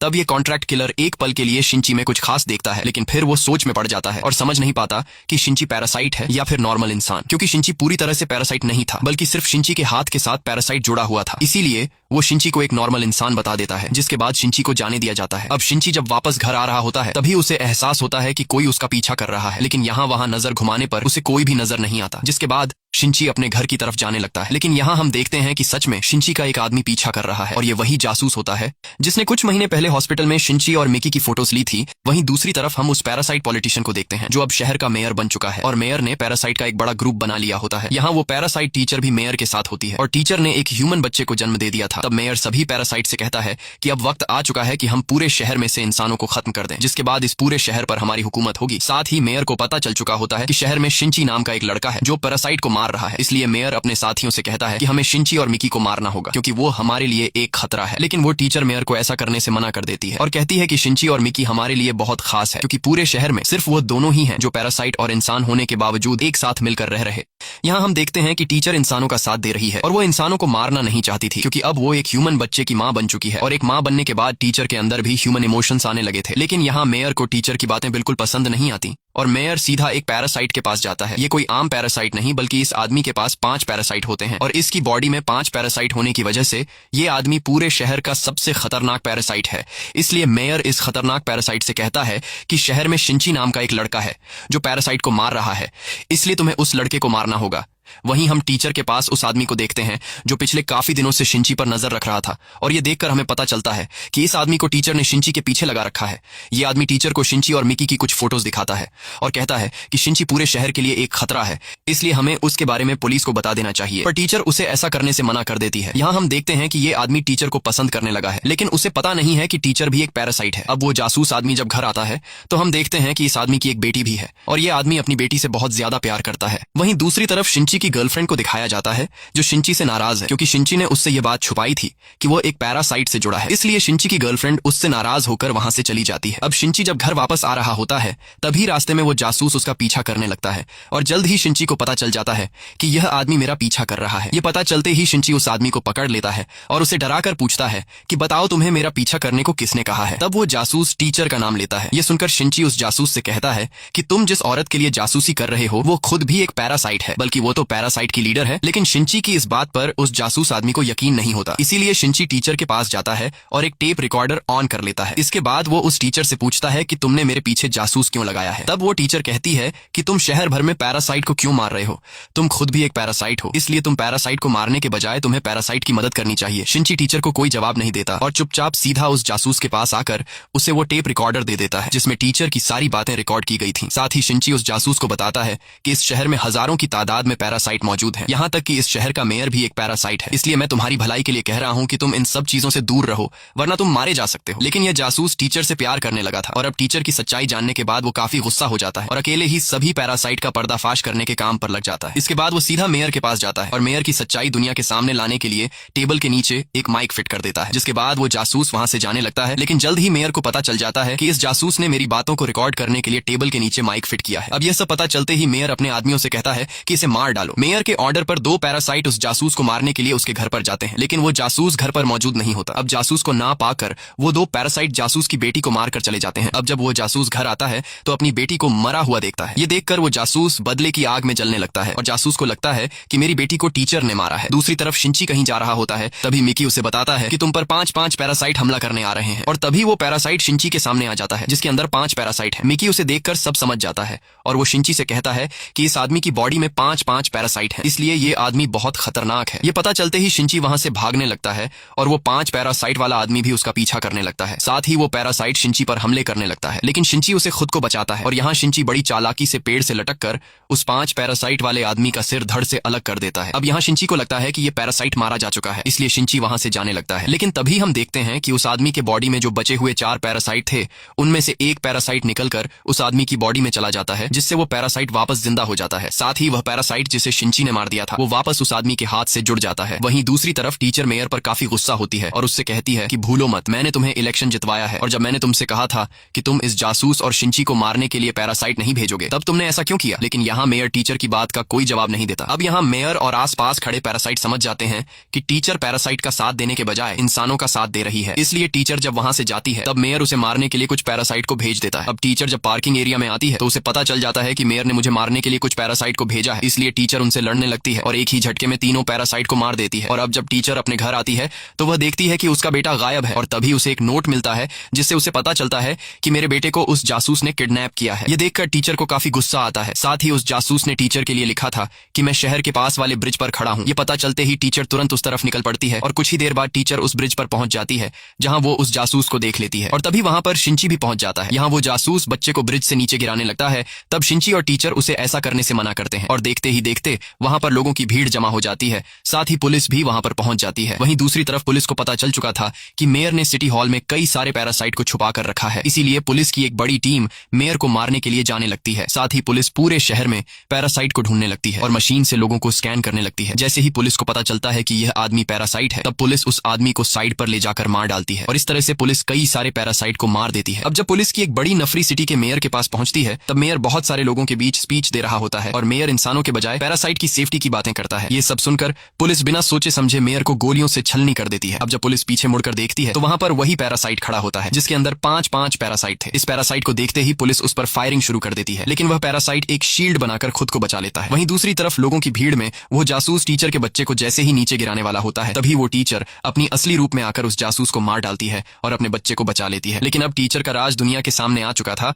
तब ये कॉन्ट्रैक्ट किलर एक पल के लिए शिंची में कुछ खास देखता है, लेकिन फिर वो सोच में पड़ जाता है और समझ नहीं पाता कि शिंची पैरासाइट है या फिर नॉर्मल इंसान, क्योंकि शिंची पूरी तरह से पैरासाइट नहीं था, बल्कि सिर्फ शिंची के हाथ के साथ पैरासाइट जुड़ा हुआ था। इसीलिए वो शिंची को एक नॉर्मल इंसान बता देता है, जिसके बाद शिंची को जाने दिया जाता है। अब शिंची जब वापस घर आ रहा होता है तभी उसे एहसास होता है कि कोई उसका पीछा कर रहा है, लेकिन यहाँ वहाँ नजर घुमाने पर उसे कोई भी नजर नहीं आता, जिसके बाद शिंची अपने घर की तरफ जाने लगता है। लेकिन यहाँ हम देखते हैं कि सच में शिंची का एक आदमी पीछा कर रहा है और ये वही जासूस होता है जिसने कुछ महीने पहले हॉस्पिटल में शिंची और मिकी की फोटोज ली थी। वहीं दूसरी तरफ हम उस पैरासाइट पॉलिटिशियन को देखते हैं, जो अब शहर का मेयर बन चुका है और मेयर ने पैरासाइट का एक बड़ा ग्रुप बना लिया होता है। यहाँ वो पैरासाइट टीचर भी मेयर के साथ होती है और टीचर ने एक ह्यूमन बच्चे को जन्म दे दिया था। तब मेयर सभी पैरासाइट से कहता है कि अब वक्त आ चुका है कि हम पूरे शहर में से इंसानों को खत्म कर दें, जिसके बाद इस पूरे शहर पर हमारी हुकूमत होगी। साथ ही मेयर को पता चल चुका होता है कि शहर में शिंची नाम का एक लड़का है जो पैरासाइट को मार रहा है, इसलिए मेयर अपने साथियों से कहता है कि हमें शिंची और मिकी को मारना होगा, क्योंकि वो हमारे लिए एक खतरा है। लेकिन वो टीचर मेयर को ऐसा करने से मना कर देती है और कहती है कि शिंची और मिकी हमारे लिए बहुत खास है, क्योंकि पूरे शहर में सिर्फ वो दोनों ही हैं जो पैरासाइट और इंसान होने के बावजूद एक साथ मिलकर रह रहे। यहाँ हम देखते हैं कि टीचर इंसानों का साथ दे रही है और वो इंसानों को मारना नहीं चाहती थी, क्योंकि अब वो एक ह्यूमन बच्चे की माँ बन चुकी है और एक माँ बनने के बाद टीचर के अंदर भी ह्यूमन इमोशंस आने लगे थे। लेकिन यहाँ मेयर को टीचर की बातें बिल्कुल पसंद नहीं आती और मेयर सीधा एक पैरासाइट के पास जाता है। ये कोई आम पैरासाइट नहीं बल्कि इस आदमी के पास 5 पैरासाइट होते हैं और इसकी बॉडी में 5 पैरासाइट होने की वजह से ये आदमी पूरे शहर का सबसे खतरनाक पैरासाइट है। इसलिए मेयर इस खतरनाक पैरासाइट से कहता है कि शहर में शिंची नाम का एक लड़का है जो पैरासाइट को मार रहा है, इसलिए तुम्हें उस लड़के को मारना होगा। वहीं हम टीचर के पास उस आदमी को देखते हैं जो पिछले काफी दिनों से शिंची पर नजर रख रहा था और ये देखकर हमें पता चलता है कि इस आदमी को टीचर ने शिंची के पीछे लगा रखा है। ये आदमी टीचर को शिंची और मिकी की कुछ फोटोज दिखाता है और कहता है कि शिंची पूरे शहर के लिए एक खतरा है, इसलिए हमें उसके बारे में पुलिस को बता देना चाहिए। पर टीचर उसे ऐसा करने से मना कर देती है। यहाँ हम देखते हैं कि ये आदमी टीचर को पसंद करने लगा है, लेकिन उसे पता नहीं है कि टीचर भी एक पैरासाइट है। अब वो जासूस आदमी जब घर आता है तो हम देखते हैं कि इस आदमी की एक बेटी भी है और ये आदमी अपनी बेटी से बहुत ज्यादा प्यार करता है। वहीं दूसरी तरफ शिंची की गर्लफ्रेंड को दिखाया जाता है जो शिंची से नाराज है क्योंकि शिंची ने उससे ये बात छुपाई थी कि वो एक पैरासाइट से जुड़ा है, इसलिए शिंची की गर्लफ्रेंड उससे नाराज होकर वहां से चली जाती है। अब शिंची जब घर वापस आ रहा होता है तभी रास्ते में वो जासूस उसका पीछा करने लगता है और जल्द ही शिंची को पता चल जाता है कि यह आदमी मेरा पीछा कर रहा है। ये पता चलते ही शिंची उस आदमी को पकड़ लेता है और उसे डराकर पूछता है कि बताओ तुम्हें मेरा पीछा करने को किसने कहा है। तब वो जासूस टीचर का नाम लेता है। ये सुनकर शिंची उस जासूस से कहता है कि तुम जिस औरत के लिए जासूसी कर रहे हो वो खुद भी एक पैरासाइट है, बल्कि वो तो पैरासाइट की लीडर है। लेकिन शिंची की इस बात पर उस जासूस आदमी को यकीन नहीं होता, इसीलिए शिंची टीचर के पास जाता है और एक टेप रिकॉर्डर ऑन कर लेता है। इसके बाद वो उस टीचर से पूछता है कि तुमने मेरे पीछे जासूस क्यों लगाया है। तब वो टीचर कहती है कि तुम शहर भर में पैरासाइट को क्यों मार रहे हो, तुम खुद भी एक पैरासाइट हो, इसलिए तुम पैरासाइट को मारने के बजाय तुम्हें पैरासाइट की मदद करनी चाहिए। शिंची टीचर को कोई जवाब नहीं देता और चुपचाप सीधा उस जासूस के पास आकर उसे वो टेप रिकॉर्डर दे देता है जिसमें टीचर की सारी बातें रिकॉर्ड की गई थी। साथ ही शिंची उस जासूस को बताता है कि इस शहर में हजारों की तादाद में पैरासाइट मौजूद है, यहाँ तक कि इस शहर का मेयर भी एक पैरासाइट है, इसलिए मैं तुम्हारी भलाई के लिए कह रहा हूँ कि तुम इन सब चीजों से दूर रहो वरना तुम मारे जा सकते हो। लेकिन यह जासूस टीचर से प्यार करने लगा था और अब टीचर की सच्चाई जानने के बाद वो काफी गुस्सा हो जाता है और अकेले ही सभी पैरासाइट का पर्दाफाश करने के काम पर लग जाता है। इसके बाद वो सीधा मेयर के पास जाता है और मेयर की सच्चाई दुनिया के सामने लाने के लिए टेबल के नीचे एक माइक फिट कर देता है, जिसके बाद वो जासूस वहां से जाने लगता है। लेकिन जल्द ही मेयर को पता चल जाता है कि इस जासूस ने मेरी बातों को रिकॉर्ड करने के लिए टेबल के नीचे माइक फिट किया है। अब यह सब पता चलते ही मेयर अपने आदमियों से कहता है कि इसे मार डालो। मेयर के ऑर्डर पर 2 पैरासाइट उस जासूस को मारने के लिए उसके घर पर जाते हैं, लेकिन वो जासूस घर पर मौजूद नहीं होता। अब जासूस को ना पाकर वो 2 पैरासाइट जासूस की बेटी को मारकर चले जाते हैं। अब जब वो जासूस घर आता है तो अपनी बेटी को मरा हुआ देखता है। ये देखकर वो जासूस बदले की आग में जलने लगता है और जासूस को लगता है कि मेरी बेटी को टीचर ने मारा है। दूसरी तरफ शिंची कहीं जा रहा होता है, तभी मिकी उसे बताता है कि तुम पर 5 पैरासाइट हमला करने आ रहे हैं और तभी वो पैरासाइट शिंची के सामने आ जाता है जिसके अंदर 5 पैरासाइट है। मिकी उसे देखकर सब समझ जाता है और वो शिंची से कहता है कि इस आदमी की बॉडी में 5 पैरासाइट है, इसलिए ये आदमी बहुत खतरनाक है। ये पता चलते ही शिंची वहां से भागने लगता है और वो 5 पैरासाइट वाला आदमी भी उसका पीछा करने लगता है। साथ ही वो पैरासाइट शिंची पर हमले करने लगता है, लेकिन शिंची उसे खुद को बचाता है और यहाँ शिंची बड़ी चालाकी से पेड़ से लटक कर उस 5 पैरासाइट वाले आदमी का सिर धड़ से अलग कर देता है। अब यहाँ शिंची को लगता है कि ये पैरासाइट मारा जा चुका है, इसलिए शिंची वहां से जाने लगता है। लेकिन तभी हम देखते हैं कि उस आदमी के बॉडी में जो बचे हुए 4 पैरासाइट थे उनमें से एक पैरासाइट निकलकर उस आदमी की बॉडी में चला जाता है, जिससे वो पैरासाइट वापस जिंदा हो जाता है। साथ ही वह पैरासाइट जिसे शिंची ने मार दिया था वो वापस उस आदमी के हाथ से जुड़ जाता है। वहीं दूसरी तरफ टीचर मेयर पर काफी गुस्सा होती है और उससे कहती है कि भूलो मत, मैंने तुम्हें इलेक्शन जितवाया है और जब मैंने तुमसे कहा था कि तुम इस जासूस और शिंची को मारने के लिए पैरासाइट नहीं भेजोगे तब तुमने ऐसा क्यों किया। लेकिन यहाँ मेयर टीचर की बात का कोई जवाब नहीं देता। अब यहाँ मेयर और आसपास खड़े पैरासाइट समझ जाते हैं कि टीचर पैरासाइट का साथ देने के बजाय इंसानों का साथ दे रही है, इसलिए टीचर जब वहां से जाती है तब मेयर उसे मारने के लिए कुछ पैरासाइट को भेज देता है। अब टीचर जब पार्किंग एरिया में आती है तो उसे पता चल जाता है कि मेयर ने मुझे मारने के लिए कुछ पैरासाइट को भेजा है, इसलिए टीचर उनसे लड़ने लगती है और एक ही झटके में तीनों पैरासाइट को मार देती है। और अब जब टीचर अपने घर आती है तो वह देखती है कि उसका बेटा गायब है और तभी उसे एक नोट मिलता है जिससे उसे पता चलता है कि मेरे बेटे को उस जासूस ने किडनैप किया है। ये देखकर टीचर को काफी गुस्सा आता है। साथ ही उस जासूस ने टीचर के लिए लिखा था कि मैं शहर के पास वाले ब्रिज पर खड़ा हूँ। ये पता चलते ही टीचर तुरंत उस तरफ निकल पड़ती है और कुछ ही देर बाद टीचर उस ब्रिज पर पहुंच जाती है जहां वो उस जासूस को देख लेती है और तभी वहां पर शिंची भी पहुंच जाता है। यहाँ वो जासूस बच्चे को ब्रिज से नीचे गिराने लगता है, तब शिंची और टीचर उसे ऐसा करने से मना करते हैं और देखते ही देखते वहां पर लोगों की भीड़ जमा हो जाती है। साथ ही पुलिस भी वहां पर पहुंच जाती है। वहीं दूसरी तरफ पुलिस को पता चल चुका था कि मेयर ने सिटी हॉल में कई सारे पैरासाइट को छुपा कर रखा है, इसीलिए पुलिस की एक बड़ी टीम मेयर को मारने के लिए जाने लगती है। साथ ही पुलिस पूरे शहर में पैरासाइट को ढूंढने लगती है और मशीन से लोगों को स्कैन करने लगती है। जैसे ही पुलिस को पता चलता है कि यह आदमी पैरासाइट है तब पुलिस उस आदमी को साइड पर ले जाकर मार डालती है और इस तरह से पुलिस कई सारे पैरासाइट को मार देती है। अब जब पुलिस की एक बड़ी नफरी सिटी के मेयर के पास पहुंचती है तब मेयर बहुत सारे लोगों के बीच स्पीच दे रहा होता है और मेयर इंसानों के बजाय पैरासाइट की सेफ्टी की बातें करता है। ये सब सुनकर पुलिस बिना सोचे समझे मेयर को गोलियों से छलनी कर देती है। अब जब पुलिस पीछे मुड़कर देखती है तो वहां पर वही पैरासाइट खड़ा होता है जिसके अंदर 5 पैरासाइट थे। इस पैरासाइट को देखते ही पुलिस उस पर फायरिंग शुरू कर देती है, लेकिन वह पैरासाइट एक शील्ड बनाकर खुद को बचा लेता है। वहीं दूसरी तरफ लोगों की भीड़ में वो जासूस टीचर के बच्चे को जैसे ही नीचे गिराने वाला होता है तभी वो टीचर अपनी असली रूप में आकर उस जासूस को मार डालती है और अपने बच्चे को बचा लेती है। लेकिन अब टीचर का राज दुनिया के सामने आ चुका था,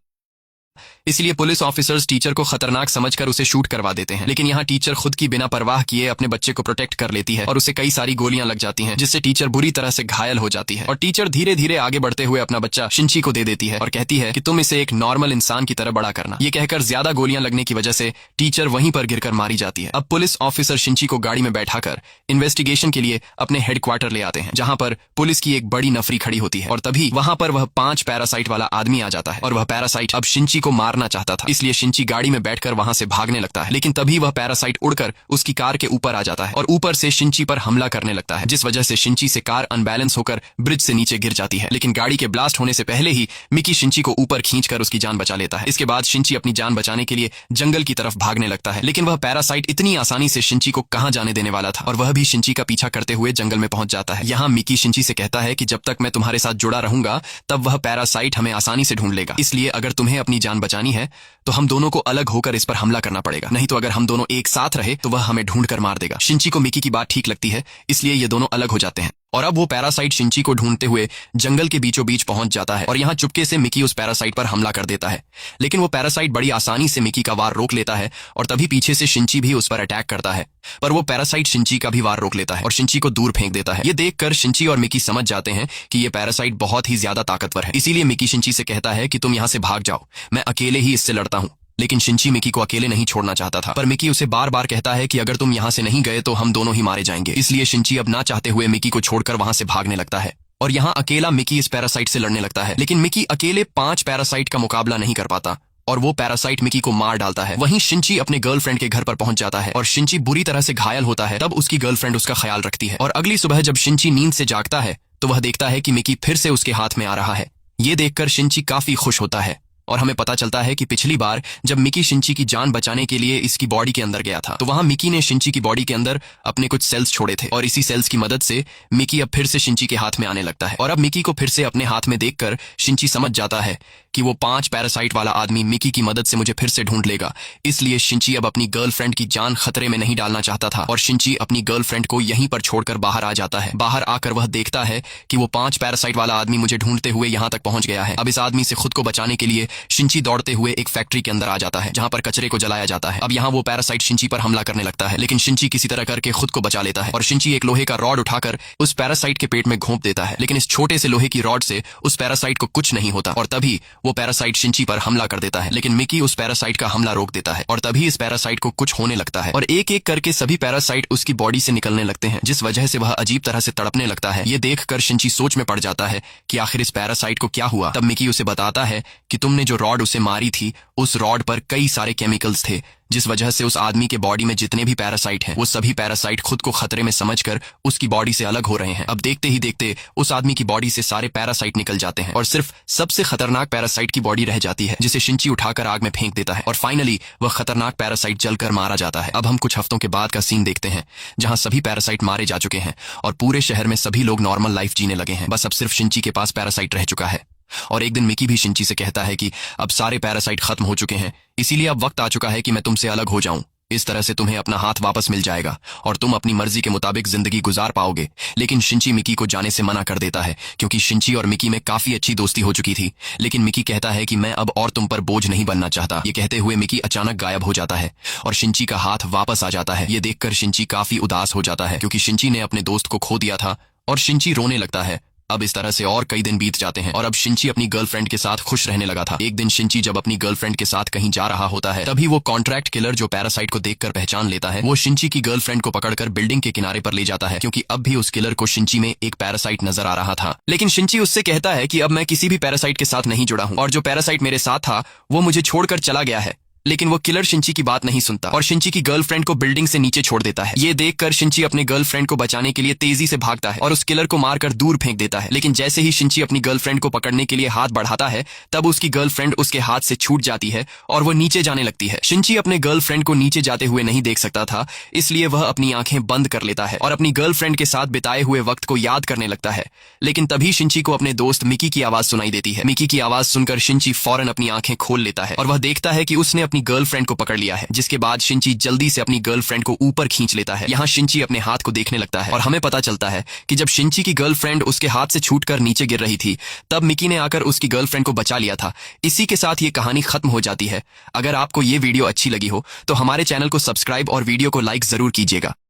इसलिए पुलिस ऑफिसर्स टीचर को खतरनाक समझकर उसे शूट करवा देते हैं। लेकिन यहाँ टीचर खुद की बिना परवाह किए अपने बच्चे को प्रोटेक्ट कर लेती है और उसे कई सारी गोलियां लग जाती हैं, जिससे टीचर बुरी तरह से घायल हो जाती है। और टीचर धीरे धीरे आगे बढ़ते हुए अपना बच्चा शिंची को दे देती है और कहती है कि तुम इसे एक नॉर्मल इंसान की तरह बड़ा करना। ये कहकर ज्यादा गोलियां लगने की वजह से टीचर वहीं पर गिरकर मारी जाती है। अब पुलिस ऑफिसर शिंची को गाड़ी में बैठाकर इन्वेस्टिगेशन के लिए अपने हेडक्वार्टर ले आते हैं, जहां पर पुलिस की एक बड़ी नफरी खड़ी होती है। और तभी वहां पर वह 5 पैरासाइट वाला आदमी आ जाता है और वह पैरासाइट अब शिंची को मारना चाहता था, इसलिए शिंची गाड़ी में बैठकर वहां से भागने लगता है। लेकिन तभी वह पैरासाइट उड़कर उसकी कार के ऊपर आ जाता है और ऊपर से शिंची पर हमला करने लगता है, जिस वजह से शिंची से कार अनबैलेंस होकर ब्रिज से नीचे गिर जाती है। लेकिन गाड़ी के ब्लास्ट होने से पहले ही मिकी शिंची को ऊपर खींचकर उसकी जान बचा लेता है। इसके बाद शिंची अपनी जान बचाने के लिए जंगल की तरफ भागने लगता है, लेकिन वह पैरासाइट इतनी आसानी से शिंची को कहां जाने देने वाला था और वह भी शिंची का पीछा करते हुए जंगल में पहुंच जाता है। यहाँ मिकी शिंची से कहता है कि जब तक मैं तुम्हारे साथ जुड़ा रहूंगा तब वह पैरासाइट हमें आसानी से ढूंढ लेगा, इसलिए अगर तुम्हें अपनी जान बचानी है तो हम दोनों को अलग होकर इस पर हमला करना पड़ेगा, नहीं तो अगर हम दोनों एक साथ रहे तो वह हमें ढूंढकर मार देगा। शिंची को मिकी की बात ठीक लगती है, इसलिए ये दोनों अलग हो जाते हैं और अब वो पैरासाइट शिंची को ढूंढते हुए जंगल के बीचों बीच पहुंच जाता है और यहाँ चुपके से मिकी उस पैरासाइट पर हमला कर देता है। लेकिन वो पैरासाइट बड़ी आसानी से मिकी का वार रोक लेता है और तभी पीछे से शिंची भी उस पर अटैक करता है, पर वो पैरासाइट शिंची का भी वार रोक लेता है और शिंची को दूर फेंक देता है। ये देखकर शिंची और मिकी समझ जाते हैं कि ये पैरासाइट बहुत ही ज्यादा ताकतवर है, इसीलिए मिकी शिंची से कहता है कि तुम यहाँ से भाग जाओ, मैं अकेले ही इससे लड़ता हूँ। लेकिन शिंची मिकी को अकेले नहीं छोड़ना चाहता था, पर मिकी उसे बार बार कहता है कि अगर तुम यहाँ से नहीं गए तो हम दोनों ही मारे जाएंगे। इसलिए शिंची अब ना चाहते हुए मिकी को छोड़कर वहां से भागने लगता है और यहाँ अकेला मिकी इस पैरासाइट से लड़ने लगता है। लेकिन मिकी अकेले 5 पैरासाइट का मुकाबला नहीं कर पाता और वो पैरासाइट मिकी को मार डालता है। वहीं शिंची अपने गर्लफ्रेंड के घर पर पहुंच जाता है और शिंची बुरी तरह से घायल होता है। तब उसकी गर्लफ्रेंड उसका ख्याल रखती है और अगली सुबह जब शिंची नींद से जागता है तो वह देखता है कि मिकी फिर से उसके हाथ में आ रहा है। ये देखकर शिंची काफी खुश होता है और हमें पता चलता है कि पिछली बार जब मिकी शिंची की जान बचाने के लिए इसकी बॉडी के अंदर गया था तो वहां मिकी ने शिंची की बॉडी के अंदर अपने कुछ सेल्स छोड़े थे और इसी सेल्स की मदद से मिकी अब फिर से शिंची के हाथ में आने लगता है। और अब मिकी को फिर से अपने हाथ में देखकर शिंची समझ जाता है कि वो 5 पैरासाइट वाला आदमी मिकी की मदद से मुझे फिर से ढूंढ लेगा, इसलिए शिंची अब अपनी गर्लफ्रेंड की जान खतरे में नहीं डालना चाहता था और शिंची अपनी गर्लफ्रेंड को यहीं पर छोड़कर बाहर आ जाता है। बाहर आकर वह देखता है कि वो 5 पैरासाइट वाला आदमी मुझे ढूंढते हुए यहाँ तक पहुंच गया है। अब इस आदमी से खुद को बचाने के लिए शिंची दौड़ते हुए एक फैक्ट्री के अंदर आ जाता है जहां पर कचरे को जलाया जाता है। अब यहाँ वो पैरासाइट शिंची पर हमला करने लगता है, लेकिन शिंची किसी तरह करके खुद को बचा लेता है और शिंची एक लोहे का रॉड उठाकर उस पैरासाइट के पेट में घोंप देता है। लेकिन इस छोटे से लोहे की रॉड से उस पैरासाइट को कुछ नहीं होता और तभी वो पैरासाइट शिंची पर हमला कर देता है। लेकिन मिकी उस पैरासाइट का हमला रोक देता है और तभी इस पैरासाइट को कुछ होने लगता है और एक एक करके सभी पैरासाइट उसकी बॉडी से निकलने लगते हैं, जिस वजह से वह अजीब तरह से तड़पने लगता है। ये देखकर शिंची सोच में पड़ जाता है कि आखिर इस पैरासाइट को क्या हुआ। तब मिकी उसे बताता है कि तुमने जो रॉड उसे मारी थी उस रॉड पर कई सारे केमिकल्स थे, जिस वजह से उस आदमी के बॉडी में जितने भी पैरासाइट हैं वो सभी पैरासाइट खुद को खतरे में समझकर उसकी बॉडी से अलग हो रहे हैं। अब देखते ही देखते उस आदमी की बॉडी से सारे पैरासाइट निकल जाते हैं और सिर्फ सबसे खतरनाक पैरासाइट की बॉडी रह जाती है, जिसे शिंची उठाकर आग में फेंक देता है और फाइनली वह खतरनाक पैरासाइट जलकर मारा जाता है। अब हम कुछ हफ्तों के बाद का सीन देखते हैं जहां सभी पैरासाइट मारे जा चुके हैं और पूरे शहर में सभी लोग नॉर्मल लाइफ जीने लगे हैं। बस अब सिर्फ शिंची के पास पैरासाइट रह चुका है और एक दिन मिकी भी शिंची से कहता है कि अब सारे पैरासाइट खत्म हो चुके हैं, इसीलिए अब वक्त आ चुका है कि मैं तुमसे अलग हो जाऊं। इस तरह से तुम्हें अपना हाथ वापस मिल जाएगा और तुम अपनी मर्जी के मुताबिक जिंदगी गुजार पाओगे। लेकिन शिंची मिकी को जाने से मना कर देता है क्योंकि शिंची और मिकी में काफी अच्छी दोस्ती हो चुकी थी। लेकिन मिकी कहता है कि मैं अब और तुम पर बोझ नहीं बनना चाहता। ये कहते हुए मिकी अचानक गायब हो जाता है और शिंची का हाथ वापस आ जाता है। ये देखकर शिंची काफी उदास हो जाता है क्योंकि शिंची ने अपने दोस्त को खो दिया था और शिंची रोने लगता है। अब इस तरह से और कई दिन बीत जाते हैं और अब शिंची अपनी गर्लफ्रेंड के साथ खुश रहने लगा था। एक दिन शिंची जब अपनी गर्लफ्रेंड के साथ कहीं जा रहा होता है तभी वो कॉन्ट्रैक्ट किलर जो पैरासाइट को देखकर पहचान लेता है वो शिंची की गर्लफ्रेंड को पकड़कर बिल्डिंग के किनारे पर ले जाता है क्योंकि अब भी उस किलर को शिंची में एक पैरासाइट नजर आ रहा था। लेकिन शिंची उससे कहता है कि अब मैं किसी भी पैरासाइट के साथ नहीं जुड़ा हूँ और जो पैरासाइट मेरे साथ था वो मुझे छोड़कर चला गया है। लेकिन वो किलर शिंची की बात नहीं सुनता और शिंची की गर्लफ्रेंड को बिल्डिंग से नीचे छोड़ देता है। ये देखकर शिंची अपने गर्लफ्रेंड को बचाने के लिए तेजी से भागता है और उस किलर को मारकर दूर फेंक देता है। लेकिन जैसे ही शिंची अपनी गर्लफ्रेंड को पकड़ने के लिए हाथ बढ़ाता है, तब उसकी गर्लफ्रेंड उसके हाथ से छूट जाती है और वो नीचे जाने लगती है। शिंची अपने गर्लफ्रेंड को नीचे जाते हुए नहीं देख सकता था, इसलिए वह अपनी आंखें बंद कर लेता है और अपनी गर्लफ्रेंड के साथ बिताए हुए वक्त को याद करने लगता है। लेकिन तभी शिंची को अपने दोस्त मिकी की आवाज सुनाई देती है। मिकी की आवाज सुनकर शिंची फौरन अपनी आंखें खोल लेता है और वह देखता है कि उसने अपनी गर्लफ्रेंड को पकड़ लिया है। जिसके बाद शिंची जल्दी से अपनी गर्लफ्रेंड को ऊपर खींच लेता है। यहाँ शिंची अपने हाथ को देखने लगता है और हमें पता चलता है कि जब शिंची की गर्लफ्रेंड उसके हाथ से छूटकर नीचे गिर रही थी, तब मिकी ने आकर उसकी गर्लफ्रेंड को बचा लिया था। इसी के साथ ये कहानी खत्म हो जाती है। अगर आपको ये वीडियो अच्छी लगी हो तो हमारे चैनल को सब्सक्राइब और वीडियो को लाइक जरूर कीजिएगा।